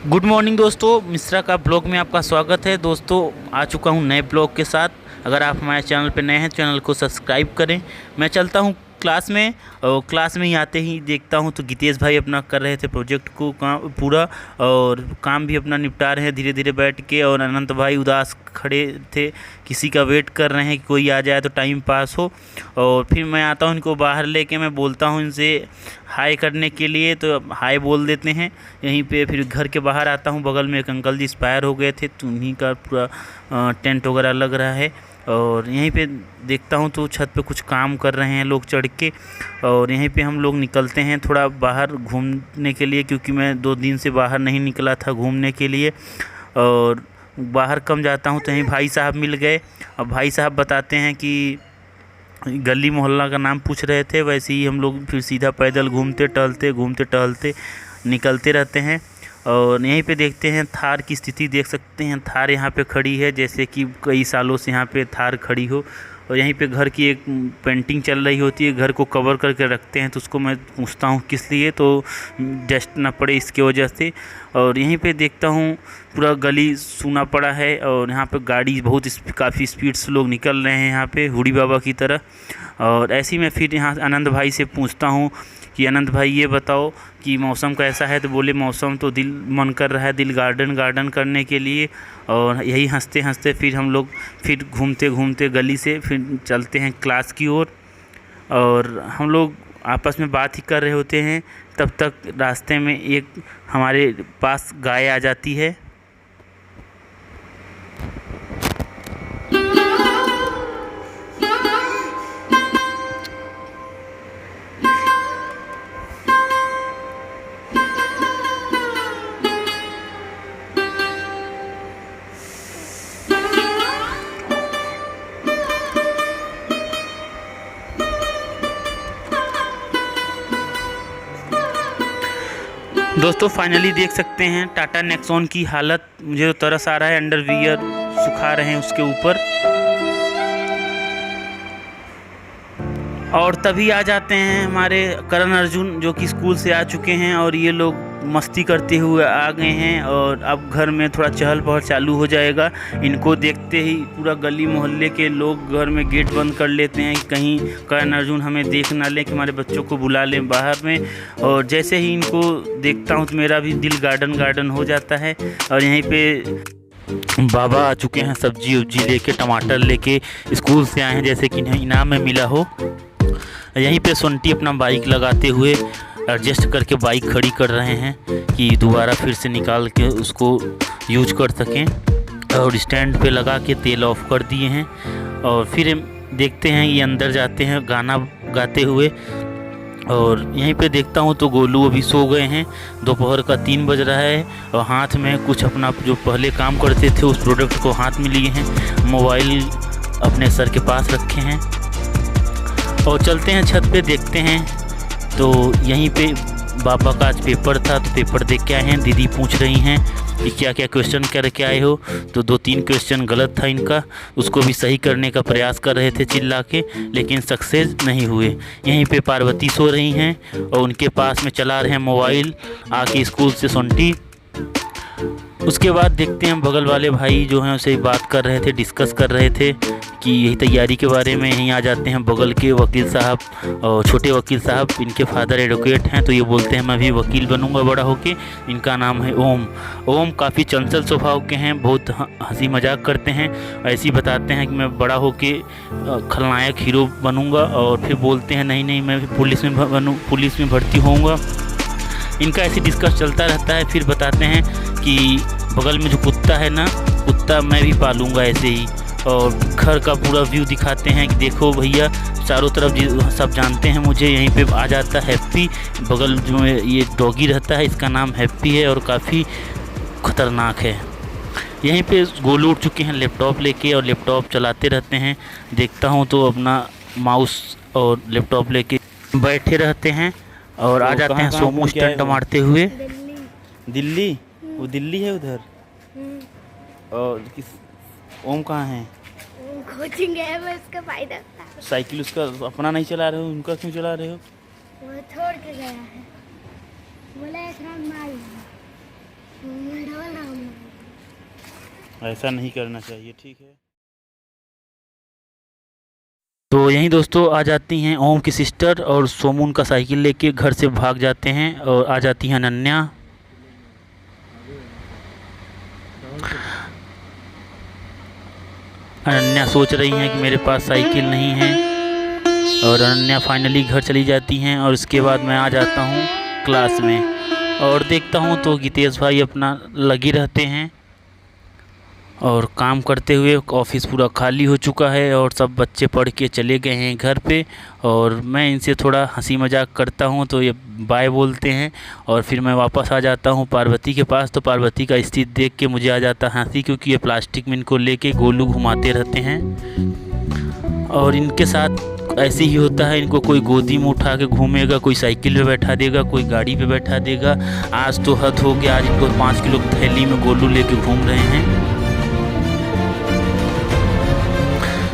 Good morning दोस्तों, मिश्रा का blog में आपका स्वागत है। दोस्तों आ चुका हूं नए ब्लॉग के साथ। अगर आप हमारे चैनल पर नए हैं, चैनल को सब्सक्राइब करें। मैं चलता हूं क्लास में, और क्लास में ही आते ही देखता हूं तो गीतेश भाई अपना कर रहे थे प्रोजेक्ट को काम पूरा, और काम भी अपना निपटा रहे हैं धीरे धीरे बैठ के। और अनंत भाई उदास खड़े थे, किसी का वेट कर रहे हैं कि कोई आ जाए तो टाइम पास हो। और फिर मैं आता हूं इनको बाहर लेके, मैं बोलता हूं इनसे हाय करने के लिए, तो हाय बोल देते हैं यहीं पे। फिर घर के बाहर आता हूं, बगल में एक अंकल जी एक्सपायर हो गए थे, तो उन्हीं का पूरा टेंट वगैरह लग रहा है। और यहीं पे देखता हूं तो छत पे कुछ काम कर रहे हैं लोग चढ़ के। और यहीं पे हम लोग निकलते हैं थोड़ा बाहर घूमने के लिए, क्योंकि मैं 2 दिन से बाहर नहीं निकला था घूमने के लिए। और बाहर कम जाता हूं तो यहीं भाई साहब मिल गए। और भाई साहब बताते हैं कि गली मोहल्ला का नाम पूछ रहे थे। वैसे ही हम लोग फिर सीधा पैदल घूमते टहलते निकलते रहते हैं। और यहीं पे देखते हैं थार की स्थिति देख सकते हैं। थार यहाँ पे खड़ी है जैसे कि कई सालों से यहाँ पे थार खड़ी हो। और यहीं पे घर की एक पेंटिंग चल रही होती है, घर को कवर करके रखते हैं। तो उसको मैं पूछता हूँ किस लिए, तो डस्ट ना पड़े इसके वजह से। और यहीं पे देखता हूँ पूरा गली सूना पड़ा है, और यहाँ पे गाड़ी बहुत काफ़ी स्पीड से लोग निकल रहे हैं यहाँ पे हुडी बाबा की तरह। और ऐसे ही मैं फिर यहाँ आनंद भाई से पूछता हूँ कि आनंद भाई ये बताओ कि मौसम कैसा है। तो बोले मौसम तो दिल मन कर रहा है, दिल गार्डन करने के लिए। और यही हंसते हंसते फिर हम लोग फिर घूमते घूमते गली से फिर चलते हैं क्लास की ओर। और हम लोग आपस में बात ही कर रहे होते हैं, तब तक रास्ते में एक हमारे पास गाय आ जाती है। दोस्तों फाइनली देख सकते हैं टाटा नेक्सॉन की हालत। मुझे तो तरस आ रहा है, अंडरवियर सुखा रहे हैं उसके ऊपर। और तभी आ जाते हैं हमारे करण अर्जुन, जो कि स्कूल से आ चुके हैं। और ये लोग मस्ती करते हुए आ गए हैं। और अब घर में थोड़ा चहल पहल चालू हो जाएगा। इनको देखते ही पूरा गली मोहल्ले के लोग घर में गेट बंद कर लेते हैं, कहीं करण अर्जुन हमें देख ना लें, कि हमारे बच्चों को बुला लें बाहर में। और जैसे ही इनको देखता हूँ तो मेरा भी दिल गार्डन हो जाता है। और यहीं पे बाबा आ चुके हैं सब्जी उब्जी लेके, टमाटर लेके स्कूल से आए हैं जैसे कि इन्हें इनाम में मिला हो। यहीं पे सोंटी अपना बाइक लगाते हुए एडजस्ट करके बाइक खड़ी कर रहे हैं कि दोबारा फिर से निकाल के उसको यूज कर सकें। और स्टैंड पे लगा के तेल ऑफ कर दिए हैं। और फिर देखते हैं ये अंदर जाते हैं गाना गाते हुए। और यहीं पे देखता हूँ तो गोलू अभी सो गए हैं। दोपहर का 3 बज रहा है, और हाथ में कुछ अपना जो पहले काम करते थे उस प्रोडक्ट को हाथ में लिए हैं, मोबाइल अपने सर के पास रखे हैं। और चलते हैं छत पे देखते हैं तो यहीं पे बाबा का आज पेपर था, तो पेपर देख के आए हैं। दीदी पूछ रही हैं कि क्या क्या क्वेश्चन करके आए हो। तो 2-3 क्वेश्चन गलत था इनका, उसको भी सही करने का प्रयास कर रहे थे चिल्ला के, लेकिन सक्सेस नहीं हुए। यहीं पे पार्वती सो रही हैं, और उनके पास में चला रहे हैं मोबाइल आके स्कूल से सोंटी। उसके बाद देखते हैं बगल वाले भाई जो हैं उसे बात कर रहे थे, डिस्कस कर रहे थे कि यही तैयारी के बारे में। यहीं आ जाते हैं बगल के वकील साहब, और छोटे वकील साहब, इनके फादर एडवोकेट हैं। तो ये बोलते हैं मैं भी वकील बनूंगा बड़ा होके। इनका नाम है ओम। ओम काफ़ी चंचल स्वभाव के हैं, बहुत हंसी मजाक करते हैं। ऐसे ही बताते हैं कि मैं बड़ा होके खलनायक हीरो बनूंगा। और फिर बोलते हैं नहीं नहीं मैं पुलिस में भर्ती होऊंगा। इनका ऐसे डिस्कस चलता रहता है। फिर बताते हैं कि बगल में जो कुत्ता है ना, कुत्ता मैं भी पालूंगा ऐसे ही। और घर का पूरा व्यू दिखाते हैं कि देखो भैया चारों तरफ सब जानते हैं मुझे। यहीं पे आ जाता है हैप्पी, बगल जो ये डॉगी रहता है इसका नाम हैप्पी है, और काफ़ी ख़तरनाक है। यहीं पे गोलू उठ चुके हैं लैपटॉप लेके, और लैपटॉप चलाते रहते हैं। देखता हूँ तो अपना माउस और लैपटॉप लेके बैठे रहते हैं। और आ जाते हैं सोमो स्टंट मारते हुए। दिल्ली, वो दिल्ली है उधर। और किस ओम कहाँ है? कोचिंग है, वो उसका फायदा होता है। साइकिल उसका अपना नहीं चला रहे हो, उनका क्यों चला रहे हो? वो छोड़ के गया है, बोला एक राउंड मार। Double round. ऐसा नहीं करना चाहिए, ठीक है। तो यहीं दोस्तों आ जाती हैं ओम की सिस्टर और सोमून का साइकिल लेके घर से भाग जाते हैं और आ जाती हैं अनन्या। अनन्या सोच रही हैं कि मेरे पास साइकिल नहीं है और अनन्या फाइनली घर चली जाती हैं और उसके बाद मैं आ जाता हूँ क्लास में और देखता हूँ तो गीतेश भाई अपना लगे रहते हैं और काम करते हुए। ऑफिस पूरा खाली हो चुका है और सब बच्चे पढ़ के चले गए हैं घर पे और मैं इनसे थोड़ा हंसी मजाक करता हूँ तो ये बाय बोलते हैं और फिर मैं वापस आ जाता हूँ पार्वती के पास। तो पार्वती का स्थिति देख के मुझे आ जाता हंसी, क्योंकि ये प्लास्टिक में इनको लेके गोलू घुमाते रहते हैं और इनके साथ ऐसे ही होता है। इनको कोई गोदी में उठा के घूमेगा, कोई साइकिल पे बैठा देगा, कोई गाड़ी पे बैठा देगा। आज तो हद हो गया, आज इनको 5 किलो की थैली में गोलू लेके घूम रहे हैं।